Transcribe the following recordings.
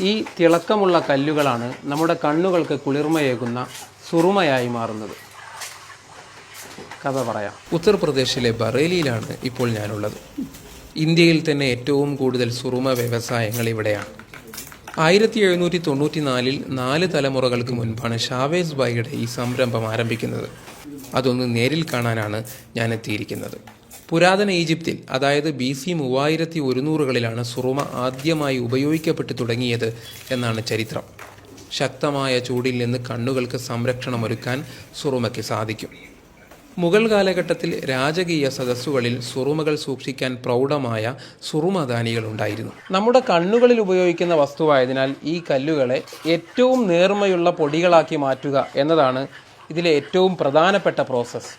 ഈ തിളക്കമുള്ള കല്ലുകളാണ് നമ്മുടെ കണ്ണുകൾക്ക് കുളിർമയേകുന്ന സുറുമയായി മാറുന്നത്. കഥ പറയാം. ഉത്തർപ്രദേശിലെ ബറേലിയിലാണ് ഇപ്പോൾ ഞാനുള്ളത്. ഇന്ത്യയിൽ തന്നെ ഏറ്റവും കൂടുതൽ സുറുമ വ്യവസായങ്ങൾ ഇവിടെയാണ്. 1794 4 തലമുറകൾക്ക് മുൻപാണ് ഷാവേസ് ഭായിയുടെ ഈ സംരംഭം ആരംഭിക്കുന്നത്. അതൊന്ന് നേരിൽ കാണാനാണ് ഞാൻ എത്തിയിരിക്കുന്നത്. പുരാതന ഈജിപ്തിൽ, അതായത് BC 3100കളിലാണ് സുറുമ ആദ്യമായി ഉപയോഗിക്കപ്പെട്ടു തുടങ്ങിയത് എന്നാണ് ചരിത്രം. ശക്തമായ ചൂടിൽ നിന്ന് കണ്ണുകൾക്ക് സംരക്ഷണമൊരുക്കാൻ സുറുമയ്ക്ക് സാധിക്കും. മുഗൾ കാലഘട്ടത്തിൽ രാജകീയ സദസ്സുകളിൽ സുറുമകൾ സൂക്ഷിക്കാൻ പ്രൗഢമായ സുറുമദാനികൾ ഉണ്ടായിരുന്നു. നമ്മുടെ കണ്ണുകളിൽ ഉപയോഗിക്കുന്ന വസ്തുവായതിനാൽ ഈ കല്ലുകളെ ഏറ്റവും നേർമയുള്ള പൊടികളാക്കി മാറ്റുക എന്നതാണ് ഇതിലെ ഏറ്റവും പ്രധാനപ്പെട്ട പ്രോസസ്സ്.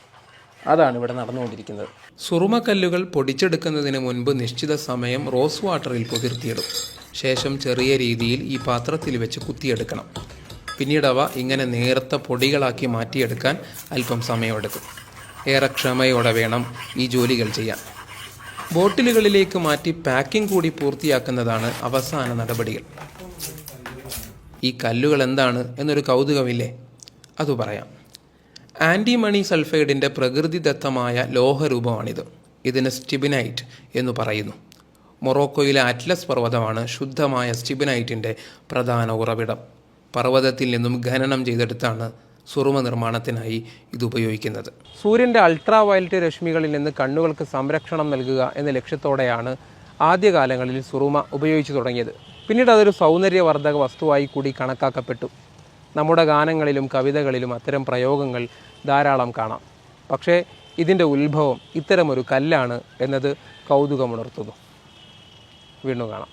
അതാണ് ഇവിടെ നടന്നുകൊണ്ടിരിക്കുന്നത്. സുറുമക്കല്ലുകൾ പൊടിച്ചെടുക്കുന്നതിന് മുൻപ് നിശ്ചിത സമയം റോസ് വാട്ടറിൽ കുതിർത്തിയിടും. ശേഷം ചെറിയ രീതിയിൽ ഈ പാത്രത്തിൽ വെച്ച് കുത്തിയെടുക്കണം. പിന്നീടവ ഇങ്ങനെ നേർത്ത പൊടികളാക്കി മാറ്റിയെടുക്കാൻ അല്പം സമയമെടുക്കും. ഏറെ ക്ഷമയോടെ വേണം ഈ ജോലികൾ ചെയ്യാൻ. ബോട്ടിലുകളിലേക്ക് മാറ്റി പാക്കിംഗ് കൂടി പൂർത്തിയാക്കുന്നതാണ് അവസാന നടപടികൾ. ഈ കല്ലുകൾ എന്താണ് എന്നൊരു കൗതുകമില്ലേ? അത് പറയാം. ആൻറ്റിമണി സൾഫൈഡിൻ്റെ പ്രകൃതിദത്തമായ ലോഹരൂപമാണിത്. ഇതിന് സ്റ്റിബിനൈറ്റ് എന്ന് പറയുന്നു. മൊറോക്കോയിലെ അറ്റ്ലസ് പർവ്വതമാണ് ശുദ്ധമായ സ്റ്റിബിനൈറ്റിൻ്റെ പ്രധാന ഉറവിടം. പർവ്വതത്തിൽ നിന്നും ഖനനം ചെയ്തെടുത്താണ് സുറുമ നിർമ്മാണത്തിനായി ഇത് ഉപയോഗിക്കുന്നത്. സൂര്യൻ്റെ അൾട്രാ വയലറ്റ് രശ്മികളിൽ നിന്ന് കണ്ണുകൾക്ക് സംരക്ഷണം നൽകുക എന്ന ലക്ഷ്യത്തോടെയാണ് ആദ്യകാലങ്ങളിൽ സുറുമ ഉപയോഗിച്ചു തുടങ്ങിയത്. പിന്നീട് അതൊരു സൗന്ദര്യവർദ്ധക വസ്തുവായി കൂടി കണക്കാക്കപ്പെട്ടു. നമ്മുടെ ഗാനങ്ങളിലും കവിതകളിലും അത്തരം പ്രയോഗങ്ങൾ ധാരാളം കാണാം. പക്ഷേ ഇതിൻ്റെ ഉത്ഭവം ഇത്തരമൊരു കല്ലാണ് എന്നത് കൗതുകമുണർത്തുന്നു. വീണ്ടും കാണാം.